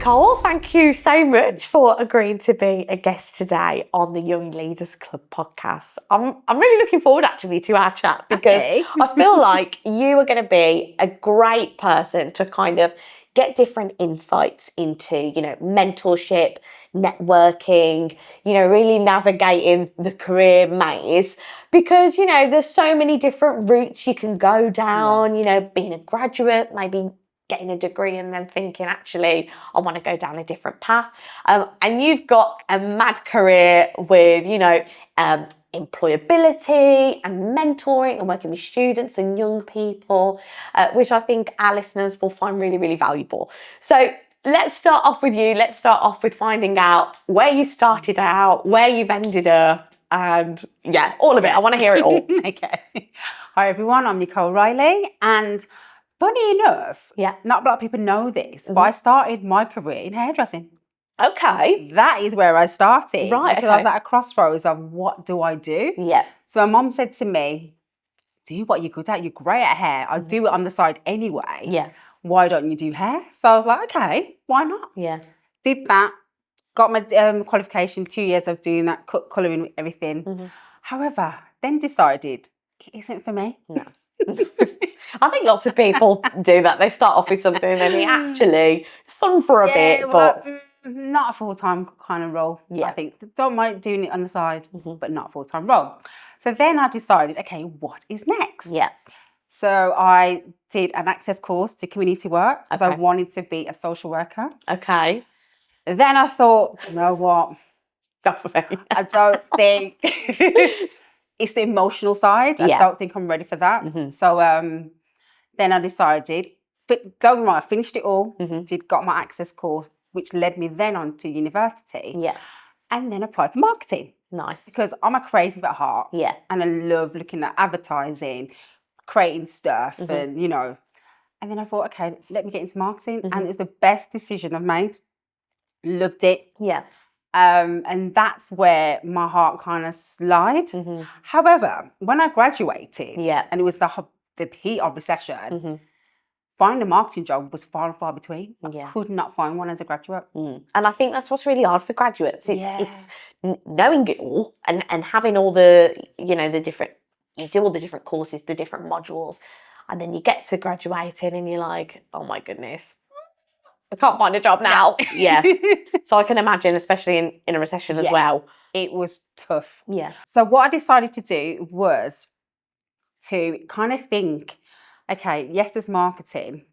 Nicole, thank you so much for agreeing to be a guest today on the Young Leaders Club podcast. I'm really looking forward actually to our chat because I feel like you are going to be a great person to kind of get different insights into, mentorship, networking, really navigating the career maze because, there's so many different routes you can go down, being a graduate, maybe getting a degree and then thinking, actually, I want to go down a different path. And you've got a mad career with, employability and mentoring and working with students and young people, which I think our listeners will find really, really valuable. So let's start off with you. Let's start off with finding out where you started out, where you've ended up, and all of it. I want to hear it all. Okay. Hi, everyone. I'm Nicole Riley. And funny enough, not a lot of people know this, but I started my career in hairdressing. Okay. That is where I started. Right, because I was at a crossroads of what do I do? Yeah. So my mum said to me, do what you're good at. You're great at hair. I'll do it on the side anyway. Yeah. Why don't you do hair? So I was like, okay, why not? Yeah. Did that. Got my qualification, 2 years of doing that, colouring, everything. Mm-hmm. However, then decided it isn't for me. No. I think lots of people do that. They start off with something and then actually it's fun for a bit, but not a full-time kind of role. Yeah. I think don't mind doing it on the side, but not a full-time role. So then I decided, okay, what is next? Yeah. So I did an access course to community work because I wanted to be a social worker. Okay. Then I thought, you know what? I don't think it's the emotional side. I don't think I'm ready for that. Mm-hmm. So then I decided, but don't get me wrong, I finished it all, got my access course, which led me then on to university. Yeah. And then applied for marketing. Nice. Because I'm a creative at heart. Yeah. And I love looking at advertising, creating stuff and, And then I thought, okay, let me get into marketing. And it was the best decision I've made. Loved it. Yeah. And that's where my heart kind of slid. However, when I graduated, and it was the heat of recession, finding a marketing job was far and far between. I could not find one as a graduate. And I think that's what's really hard for graduates. It's knowing it all and having all the, the different, you do all the different courses, the different modules, and then you get to graduating and you're like, oh my goodness, I can't find a job now. Yeah. So I can imagine, especially in a recession as well. It was tough. Yeah. So what I decided to do was to kind of think, okay, yes, there's marketing,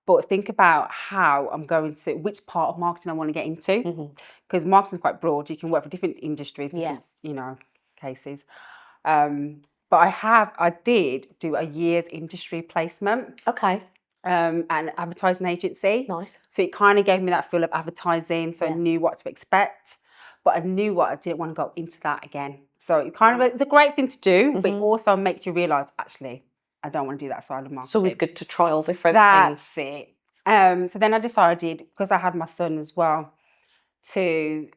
but think about how I'm going to, which part of marketing I want to get into. Because marketing is quite broad. You can work for different industries, different, cases. But I did do a year's industry placement. Okay. An advertising agency. Nice. So it kind of gave me that feel of advertising. So I knew what to expect, but I knew what I didn't want to go into that again. So it's a great thing to do, but it also makes you realise, actually, I don't want to do that side of marketing. It's always good to trial different things. things. That's it. So then I decided, because I had my son as well, to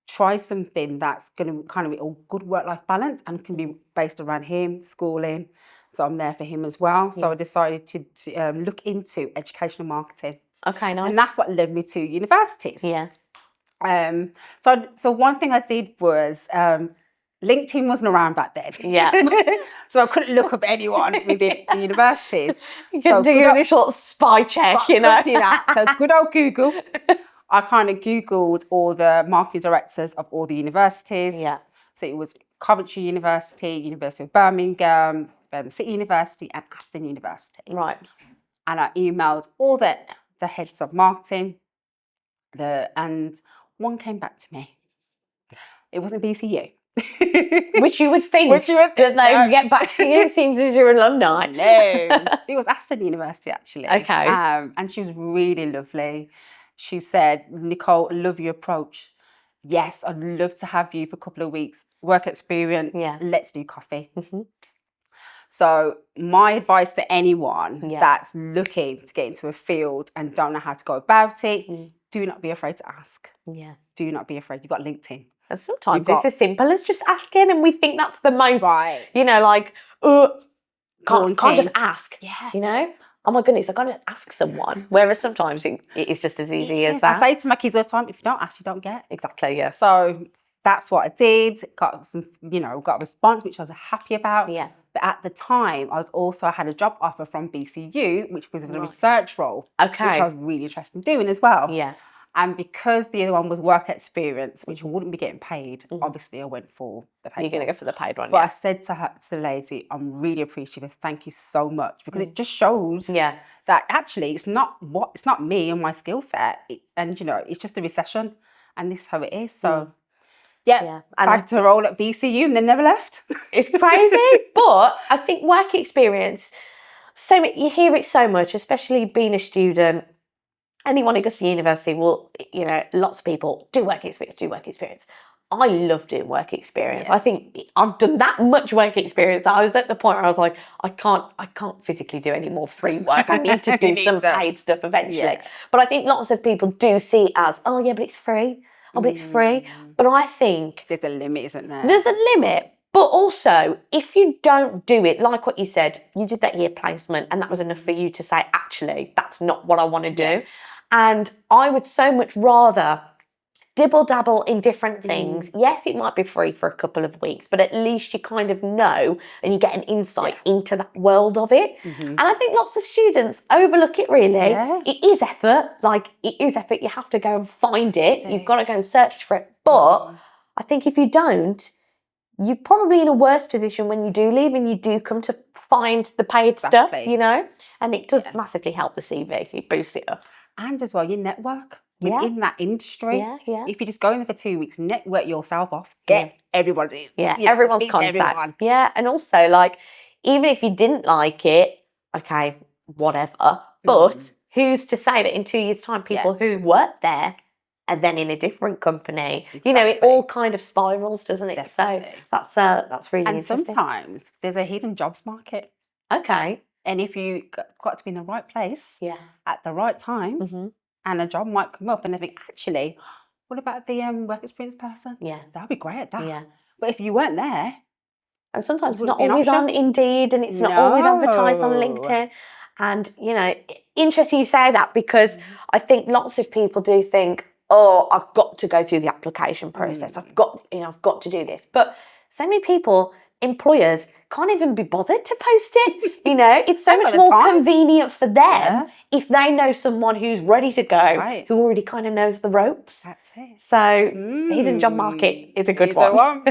try something that's going to kind of be a good work-life balance and can be based around him, schooling. So I'm there for him as well. So I decided to look into educational marketing. Okay, nice. And that's what led me to universities. Yeah. So one thing I did was LinkedIn wasn't around back then. Yeah. So I couldn't look up anyone within the universities. You can do your initial spy check, do that. So good old Google. I kind of Googled all the marketing directors of all the universities. Yeah. So it was Coventry University, University of Birmingham, City University and Aston University. Right. And I emailed all the heads of marketing, and one came back to me. It wasn't BCU. Which you would think that they would get back to you. It seems as you're an alumni. No. It was Aston University, actually. Okay. And she was really lovely. She said, Nicole, I love your approach. Yes, I'd love to have you for a couple of weeks. Work experience. Yeah. Let's do coffee. So my advice to anyone that's looking to get into a field and don't know how to go about it, do not be afraid to ask. Yeah. Do not be afraid. You've got LinkedIn. And sometimes it's as simple as just asking, and we think that's the most, can't just ask, Yeah. oh my goodness, I got to ask someone. Whereas sometimes it is just as easy as that. I say to my kids all the time, if you don't ask, you don't get. Exactly, yeah. So that's what I did. Got some, got a response, which I was happy about. Yeah. But at the time, I had a job offer from BCU, which was a research role. Okay. Which I was really interested in doing as well. Yeah. And because the other one was work experience, which I wouldn't be getting paid, obviously I went for the paid one. You're going to go for the paid one, But I said to the lady, I'm really appreciative. Thank you so much. Because it just shows that actually it's not me and my skill set. It's just a recession. And this is how it is. So, and back to roll at BCU and then never left. It's crazy. But I think work experience, you hear it so much, especially being a student. Anyone who goes to university will, lots of people do work experience. I love doing work experience. I think I've done that much work experience that I was at the point where I was like, I can't physically do any more free work. I need to do some paid stuff eventually. Yeah. But I think lots of people do see it as, oh yeah, but it's free. Oh, but it's free. But I think there's a limit, isn't there? There's a limit. But also, if you don't do it, like what you said, you did that year placement and that was enough for you to say, actually, that's not what I want to do. Yes. And I would so much rather dibble-dabble in different things. Yes, it might be free for a couple of weeks, but at least you kind of know and you get an insight into that world of it. And I think lots of students overlook it, really. Yeah. It is effort. You have to go and find it. You've got to go and search for it. But I think if you don't, you're probably in a worse position when you do leave and you do come to find the paid stuff, and it does massively help the CV. It boosts it up. And as well, your network within that industry. Yeah. If you just go in there for 2 weeks, network yourself off, get everybody. Yeah, everyone's contact. Everyone. Yeah, and also, even if you didn't like it, okay, whatever. But who's to say that in 2 years' time, people who work there and then in a different company, it all kind of spirals, doesn't it? Definitely. So that's really interesting. And sometimes there's a hidden jobs market. Okay. And if you got to be in the right place at the right time, and a job might come up and they think, actually, what about the work experience person? Yeah. That would be great at that. Yeah. But if you weren't there... And sometimes it's not always on Indeed and it's not always advertised on LinkedIn. And, interesting you say that because I think lots of people do think, oh, I've got to go through the application process. I've got to do this. But so many people, employers, can't even be bothered to post it. It's so much more convenient for them if they know someone who's ready to go, who already kind of knows the ropes. That's it. So the hidden job market is a good one.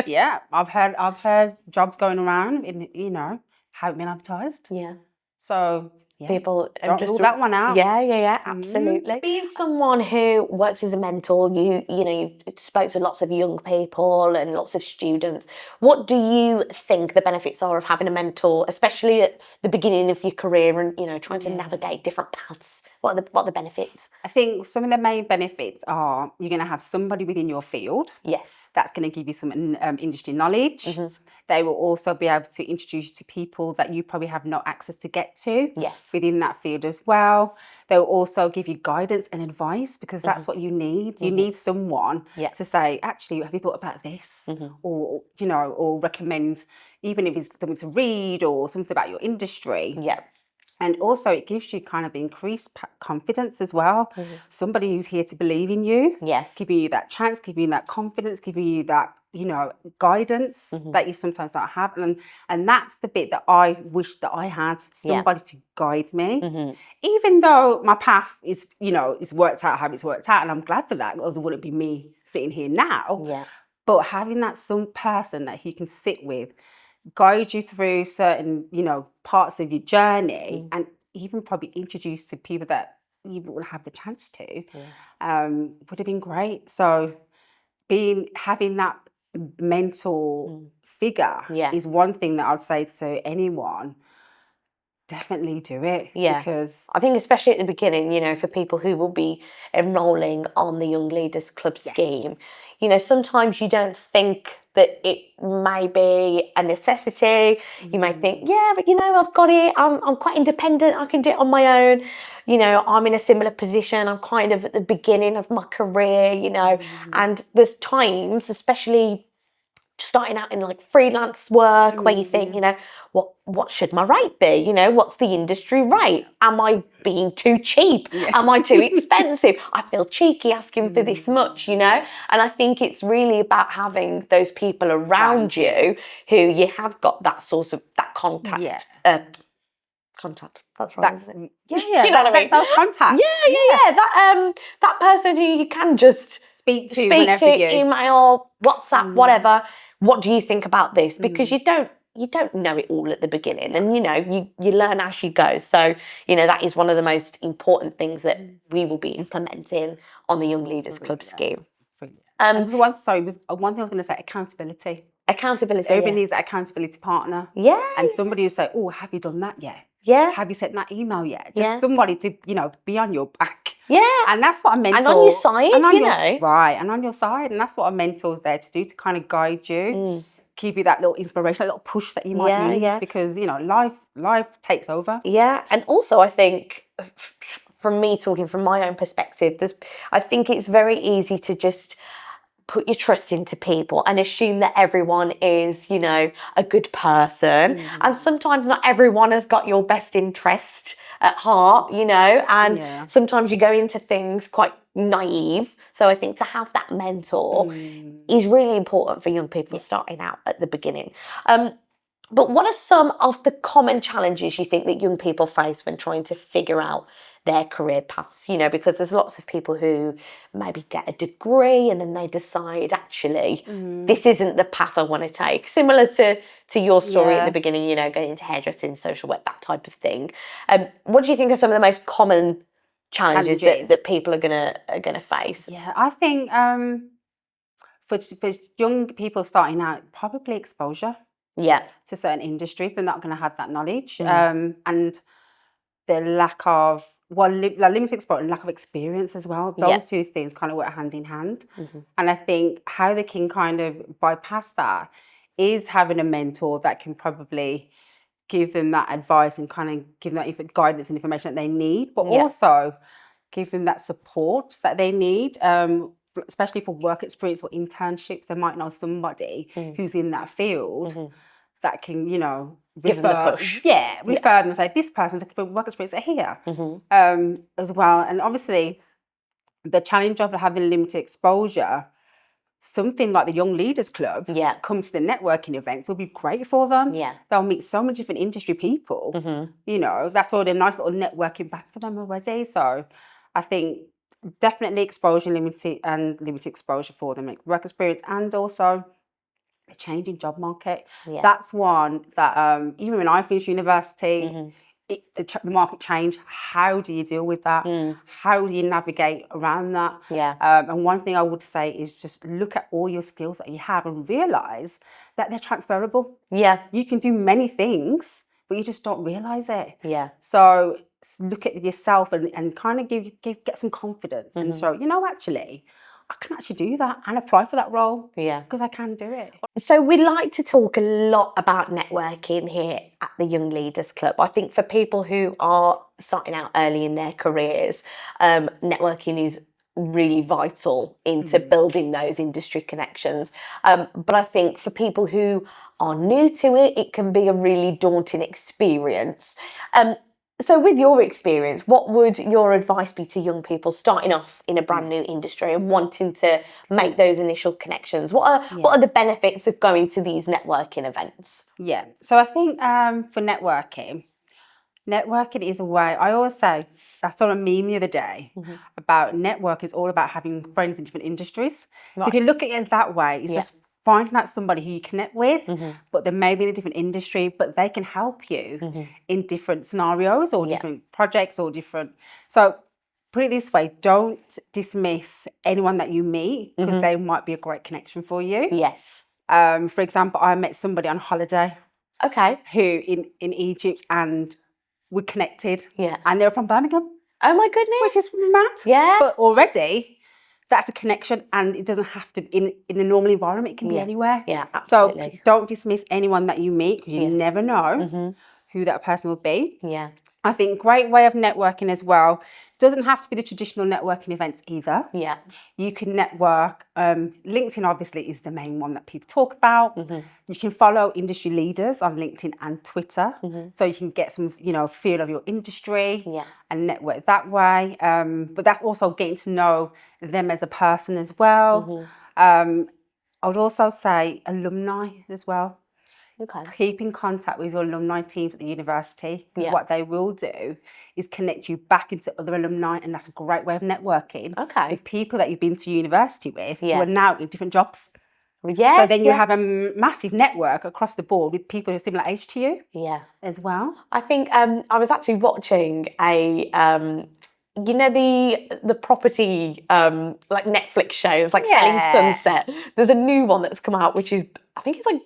Yeah, I've heard jobs going around haven't been advertised. Yeah. So people don't rule that one out. Yeah, absolutely. Being someone who works as a mentor, you spoke to lots of young people and lots of students. What do you think the benefits are of having a mentor, especially at the beginning of your career and trying to navigate different paths? What are the benefits? I think some of the main benefits are you're going to have somebody within your field. Yes, that's going to give you some industry knowledge. They will also be able to introduce you to people that you probably have no access to get to. Yes. Within that field as well. They'll also give you guidance and advice because that's what you need. You need someone to say, actually, have you thought about this? Or, or recommend, even if it's something to read or something about your industry. Yeah. And also it gives you kind of increased confidence as well. Somebody who's here to believe in you. Yes. Giving you that chance, giving you that confidence, giving you that, guidance that you sometimes don't have. And that's the bit that I wish that I had, somebody to guide me. Even though my path is, it's worked out how it's worked out. And I'm glad for that, because it wouldn't be me sitting here now. Yeah. But having that some person that you can sit with, guide you through certain, parts of your journey and even probably introduce to people that you wouldn't have the chance to, would have been great. So having that mentor figure is one thing that I'd say to anyone. Definitely do it. Yeah. Because I think especially at the beginning, for people who will be enrolling on the Young Leaders Club scheme, sometimes you don't think that it may be a necessity. You may think, but I've got it. I'm quite independent. I can do it on my own. I'm in a similar position. I'm kind of at the beginning of my career, and there's times, especially starting out in like freelance work where you think, you know, what should my rate be? You know, what's the industry rate? Am I being too cheap? Am I too expensive? I feel cheeky asking for this much, you know? And I think it's really about having those people around you who you have got that source of that contact. Contact. That's right, isn't it? Yeah, you know what I mean? Those contacts. Yeah. That person who you can just speak to, email, WhatsApp, whatever. What do you think about this? Because you don't know it all at the beginning, and you know you learn as you go. So you know that is one of the most important things that we will be implementing on the Young Leaders Club scheme. And one thing I was going to say: accountability. Accountability. So everybody needs an accountability partner. Yeah. And somebody who say, "Oh, have you done that yet? Yeah. Have you sent that email yet?" Just somebody to, you know, be on your back. Yeah. And that's what a mentor... And on your side, you know. Right, and on your side. And that's what a mentor's there to do, to kind of guide you, give you that little inspiration, that little push that you might need. Because, you know, life takes over. Yeah. And also, I think, from me talking from my own perspective, I think it's very easy to just put your trust into people and assume that everyone is, you know, a good person. And sometimes not everyone has got your best interest at heart, you know, and sometimes you go into things quite naive. So I think to have that mentor is really important for young people starting out at the beginning. But what are some of the common challenges you think that young people face when trying to figure out their career paths? You know, because there's lots of people who maybe get a degree and then they decide, actually, this isn't the path I want to take. Similar to your story at the beginning, you know, going into hairdressing, social work, that type of thing. What do you think are some of the most common challenges. That people are gonna face? Yeah, I think for young people starting out, probably exposure. To certain industries, they're not going to have that knowledge, and the lack of limited exposure and lack of experience as well. Those two things kind of work hand in hand. And I think how they can kind of bypass that is having a mentor that can probably give them that advice and kind of give them that guidance and information that they need, but also give them that support that they need. Especially for work experience or internships, they might know somebody who's in that field that can, you know, give them a push. Refer them and say, this person's looking for work experience, they're here as well. And obviously, the challenge of having limited exposure, something like the Young Leaders Club, come to the networking events will be great for them. They'll meet so many different industry people. You know, that's already a nice little networking back for them already. So I think definitely exposure, limited exposure for them, like work experience, and also a changing job market. That's one that even when I finished university, the market changed. How do you deal with that? How do you navigate around that? And one thing I would say is just look at all your skills that you have and realise that they're transferable. You can do many things, but you just don't realise it. So look at yourself and kind of get some confidence and show, you know, actually, I can actually do that and apply for that role. Because I can do it. So we like to talk a lot about networking here at the Young Leaders Club. I think for people who are starting out early in their careers, networking is really vital into building those industry connections. But I think for people who are new to it, it can be a really daunting experience. So with your experience, what would your advice be to young people starting off in a brand new industry and wanting to make those initial connections? What are the benefits of going to these networking events? So I think for networking is a way. I always say, I saw a meme the other day about network is all about having friends in different industries. So if you look at it that way, it's just finding out somebody who you connect with, but they may be in a different industry, but they can help you in different scenarios or different projects or different... So put it this way, don't dismiss anyone that you meet because they might be a great connection for you. For example, I met somebody on holiday. Who in Egypt, and we connected. And they were from Birmingham. Oh my goodness. Which is mad. But already... that's a connection, and it doesn't have to be in a normal environment. It can be anywhere. Absolutely. So don't dismiss anyone that you meet, because you never know who that person will be. I think great way of networking as well. Doesn't have to be the traditional networking events either. Yeah. You can network. LinkedIn obviously is the main one that people talk about. You can follow industry leaders on LinkedIn and Twitter, so you can get some, feel of your industry and network that way. But that's also getting to know them as a person as well. I would also say alumni as well. Okay. Keep in contact with your alumni teams at the university, because what they will do is connect you back into other alumni, and that's a great way of networking with people that you've been to university with who are now in different jobs. Yes, so then you have a massive network across the board with people who are similar age to you as well. I think I was actually watching a the property like Netflix shows like Selling Sunset. There's a new one that's come out which is, I think it's like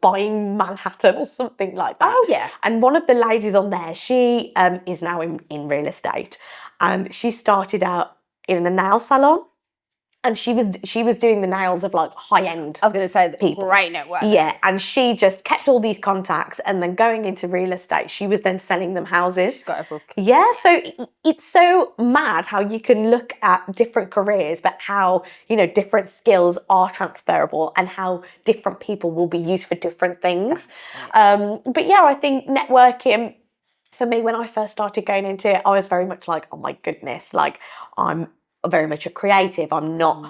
Buying Manhattan or something like that. Oh yeah. And one of the ladies on there, she is now in real estate, and she started out in a nail salon. And she was doing the nails of like high-end I was going to say people. Great network. Yeah, and she just kept all these contacts, and then going into real estate, she was then selling them houses. She's got a book. Yeah, so it's so mad how you can look at different careers, but how, different skills are transferable and how different people will be used for different things. But yeah, I think networking, for me, when I first started going into it, I was very much like, oh my goodness, like I'm very much a creative. I'm not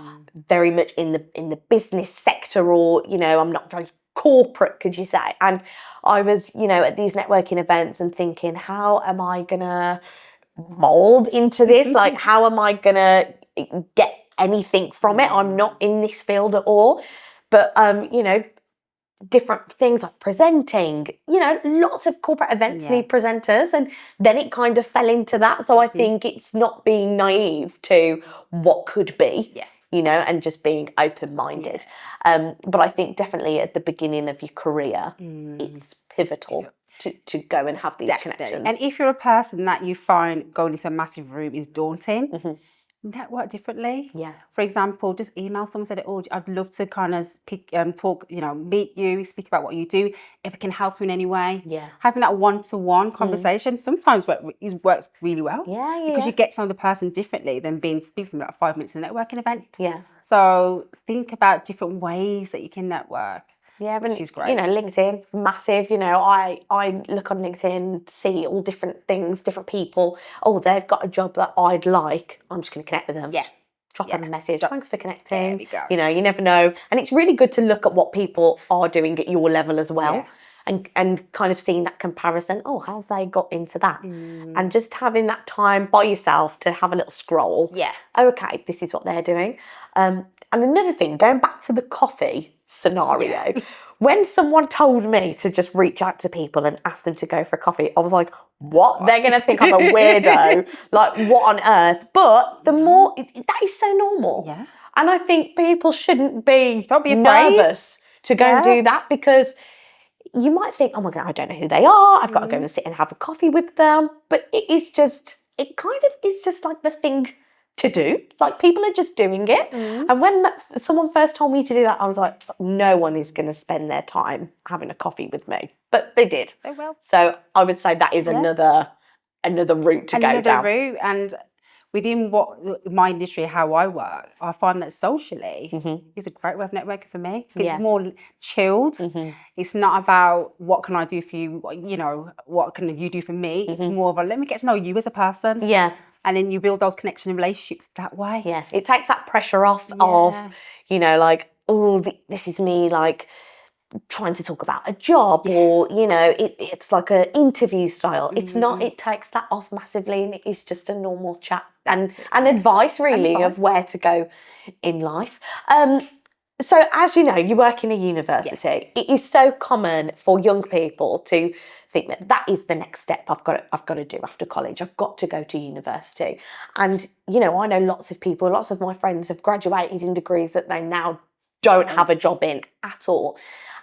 very much in the business sector, or I'm not very corporate, could you say? And I was at these networking events and thinking, how am I gonna mold into this? Like, how am I gonna get anything from it? I'm not in this field at all. But different things like presenting, lots of corporate events need presenters, and then it kind of fell into that. So I think it's not being naive to what could be, and just being open-minded. But I think definitely at the beginning of your career, it's pivotal to go and have these connections. And if you're a person that you find going into a massive room is daunting, network differently. Yeah. For example, just email someone, said, "Oh, I'd love to kind of talk, meet you, speak about what you do. If I can help you in any way." Yeah. Having that one-to-one conversation sometimes works really well. Because you get to know the person differently than speaking about 5 minutes in a networking event. Yeah. So think about different ways that you can network. Yeah, which is great. LinkedIn, massive. I look on LinkedIn, see all different things, different people. Oh, they've got a job that I'd like. I'm just going to connect with them. Yeah. Drop them a message. Thanks for connecting. There we go. You never know. And it's really good to look at what people are doing at your level as well. Yes. And kind of seeing that comparison. Oh, how's they got into that? And just having that time by yourself to have a little scroll. Yeah. Okay, this is what they're doing. And another thing, going back to the coffee scenario, when someone told me to just reach out to people and ask them to go for a coffee, I was like, what? They're going to think I'm a weirdo. Like, what on earth? But the more, that is so normal. Yeah. And I think people shouldn't be, Don't be afraid. nervous to go and do that, because you might think, oh my God, I don't know who they are. I've got to go and sit and have a coffee with them. But it kind of is just like the thing to do. Like, people are just doing it. And when someone first told me to do that, I was like, no one is going to spend their time having a coffee with me. But they did. They will. So I would say that is another route to go down. Another route. And within my industry, how I work, I find that socially is a great way of networking for me. It's more chilled. It's not about what can I do for you, what can you do for me. It's more of a, let me get to know you as a person. Yeah. And then you build those connection and relationships that way. Yeah. It takes that pressure off of, like, oh, this is me, like, trying to talk about a job, or it's like an interview style. It's not. It takes that off massively, and it is just a normal chat and advice, really, of where to go in life. So, as you know, you work in a university. It is so common for young people to think that is the next step I've got to do after college. I've got to go to university. And I know lots of people, lots of my friends have graduated in degrees that they now don't have a job in at all.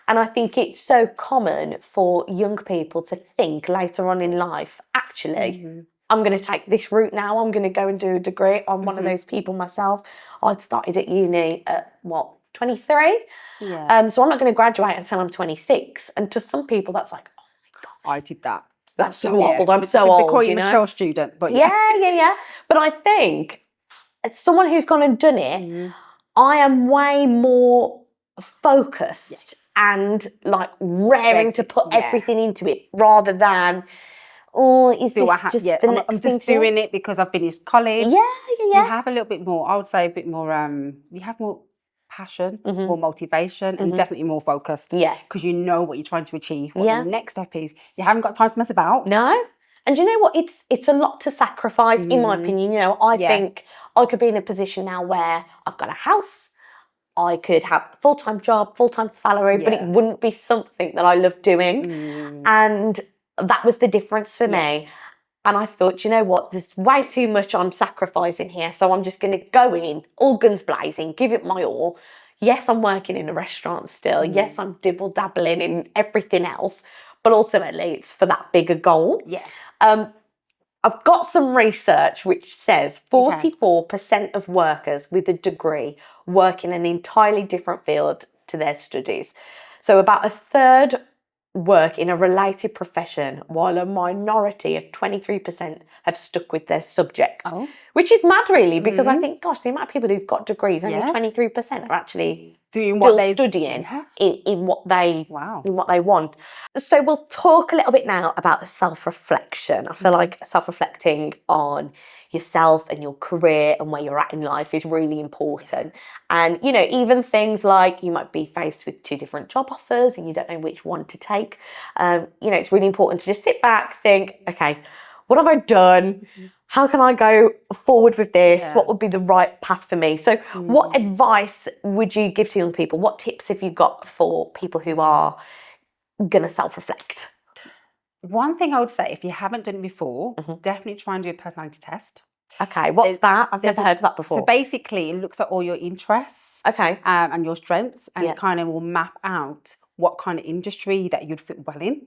And I think it's so common for young people to think later on in life, actually, I'm going to take this route now. I'm going to go and do a degree. I'm one of those people myself. I started at uni at 23? Yeah. So I'm not going to graduate until I'm 26. And to some people, that's like, oh my God. I did that. That's so old. I'm so old, call you you know? mature student, but Yeah. But I think as someone who's gone and done it, I am way more focused and like raring to put everything into it rather than, oh, is this just the next I'm thing just doing it because I've finished college. Yeah. You have a little bit more, I would say a bit more, you have more passion, more motivation, and definitely more focused. Yeah. Because you know what you're trying to achieve. What the next step is. You haven't got time to mess about. No. And you know what? It's a lot to sacrifice, in my opinion. You know, I think I could be in a position now where I've got a house, I could have a full-time job, full-time salary, but it wouldn't be something that I love doing. And that was the difference for me. And I thought, you know what, there's way too much I'm sacrificing here. So I'm just going to go in, all guns blazing, give it my all. Yes, I'm working in a restaurant still. Yes, I'm dibble-dabbling in everything else. But ultimately, it's for that bigger goal. Yeah. I've got some research which says 44% of workers with a degree work in an entirely different field to their studies. So about a third work in a related profession, while a minority of 23% have stuck with their subject, which is mad really, because I think, gosh, the amount of people who've got degrees, only 23% are actually doing still what they studying in what they want. So we'll talk a little bit now about self-reflection. I feel like self-reflecting on yourself and your career and where you're at in life is really important. And, you know, even things like you might be faced with 2 different job offers and you don't know which one to take. You know, it's really important to just sit back, think, okay, what have I done? How can I go forward with this? What would be the right path for me? So what advice would you give to young people? What tips have you got for people who are going to self-reflect? One thing I would say, if you haven't done it before, definitely try and do a personality test. Okay, what's that? I've never heard of that before. So basically, it looks at all your interests and your strengths, and it kind of will map out what kind of industry that you'd fit well in.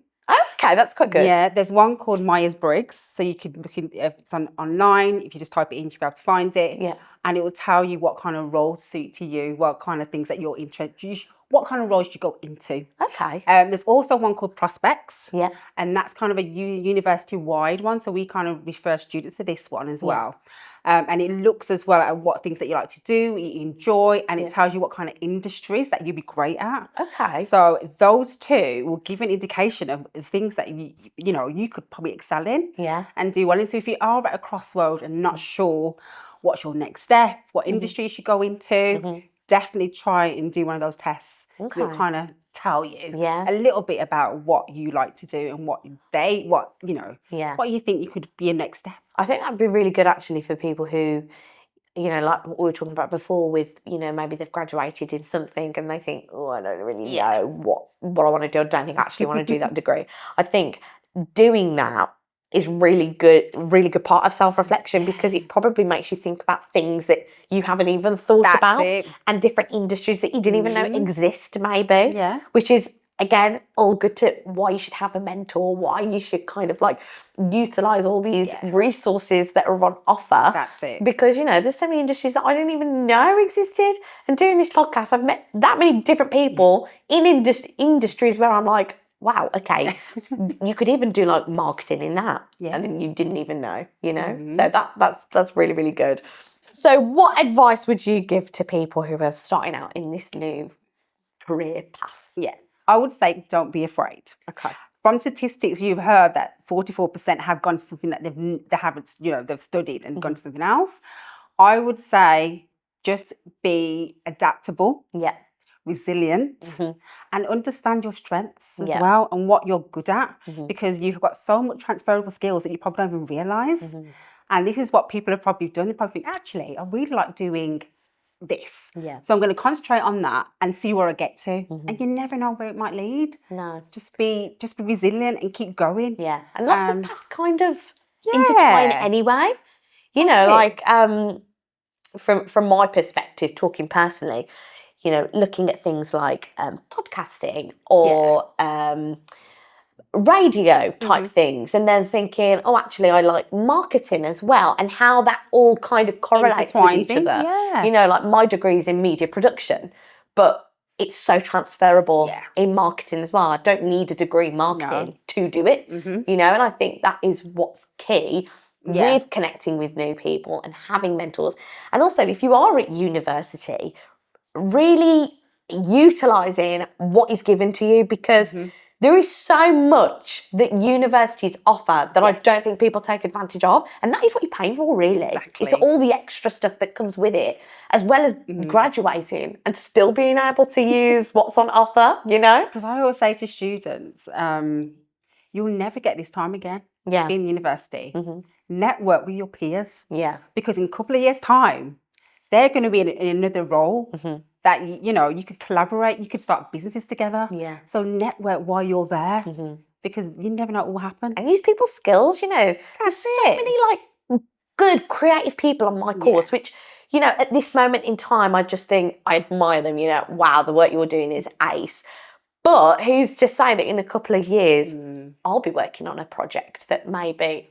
Okay, that's quite good. Yeah, there's one called Myers-Briggs. So you could look in, if it's online, if you just type it in, you'll be able to find it. Yeah. And it will tell you what kind of roles suit to you, what kind of things that you're interested in, what kind of roles you go into. Okay. There's also one called Prospects. Yeah. And that's kind of a university-wide one. So we kind of refer students to this one as well. And it looks as well at what things that you like to do, you enjoy, and it tells you what kind of industries that you'd be great at. Okay. So those 2 will give an indication of things that you know you could probably excel in and do well in. So if you are at a crossroad and not sure what's your next step, what industry you should go into, definitely try and do one of those tests. Okay. It'll kind of tell you a little bit about what you like to do and what you think you could be a next step. I think that'd be really good actually for people who, you know, like what we were talking about before with, you know, maybe they've graduated in something and they think, oh, I don't really know what I want to do. I don't think I actually want to do that degree. I think doing that is really good part of self-reflection because it probably makes you think about things that you haven't even thought about and different industries that you didn't even know exist maybe. Yeah. Which is, again, all good to why you should have a mentor, why you should kind of like utilize all these resources that are on offer. That's it. Because, you know, there's so many industries that I didn't even know existed. And doing this podcast, I've met that many different people in industries where I'm like, wow, okay, you could even do like marketing in that. Yeah. And then you didn't even know, you know? So that's really, really good. So what advice would you give to people who are starting out in this new career path? Yeah. I would say don't be afraid. Okay. From statistics, you've heard that 44% have gone to something that they haven't, you know, they've studied and gone to something else. I would say just be adaptable, resilient, and understand your strengths as well and what you're good at because you've got so much transferable skills that you probably don't even realise. And this is what people have probably done. They probably think, actually, I really like doing this. Yeah. So I'm going to concentrate on that and see where I get to. And you never know where it might lead. No. Just be resilient and keep going. Yeah. And lots of paths kind of intertwine anyway. You know, like from my perspective, talking personally, you know, looking at things like podcasting or radio type things and then thinking, oh, actually, I like marketing as well and how that all kind of correlates with each other. Yeah. You know, like my degree's in media production, but it's so transferable Yeah. in marketing as well. I don't need a degree in marketing to do it, you know, and I think that is what's key with connecting with new people and having mentors. And also, if you are at university, really utilising what is given to you, because there is so much that universities offer that I don't think people take advantage of. And that is what you're paying for, really. Exactly. It's all the extra stuff that comes with it, as well as graduating and still being able to use what's on offer, you know? Because I always say to students, you'll never get this time again in university. Network with your peers. Yeah. Because in a couple of years' time, they're going to be in another role that, you know, you could collaborate, you could start businesses together. Yeah. So network while you're there because you never know what will happen. And use people's skills, you know. There's so many, like, good, creative people on my course, which, you know, at this moment in time, I just think I admire them, you know. Wow, the work you're doing is ace. But who's to say that in a couple of years, I'll be working on a project that maybe,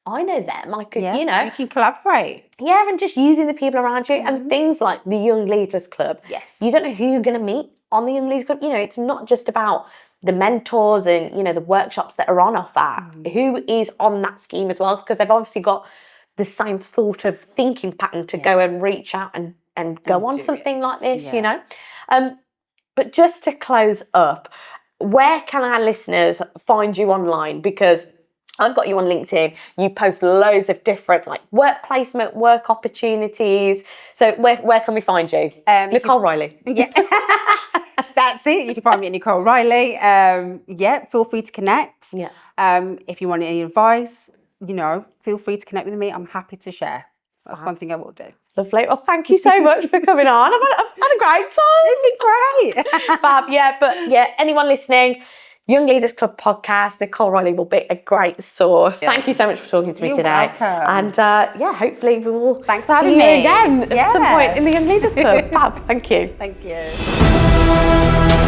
I know them. I could, you know. You can collaborate. Yeah, and just using the people around you and things like the Young Leaders Club. Yes. You don't know who you're going to meet on the Young Leaders Club. You know, it's not just about the mentors and, you know, the workshops that are on offer. Who is on that scheme as well, because they've obviously got the same sort of thinking pattern to go and reach out and go on something like this, you know. But just to close up, where can our listeners find you online? Because I've got you on LinkedIn. You post loads of different, like, work placement, work opportunities. So where can we find you? Nicole Riley. Yeah. That's it. You can find me at Nicole Riley. Feel free to connect. Yeah. If you want any advice, you know, feel free to connect with me. I'm happy to share. That's one thing I will do. Lovely. Well, thank you so much for coming on. I've had a great time. It's been great. Fab. Yeah, anyone listening, Young Leaders Club podcast, Nicole Riley will be a great source. Yeah. Thank you so much for talking to me today. Welcome. And hopefully we will Thanks for having see me you again at some point in the Young Leaders Club. Fab. Thank you. Thank you.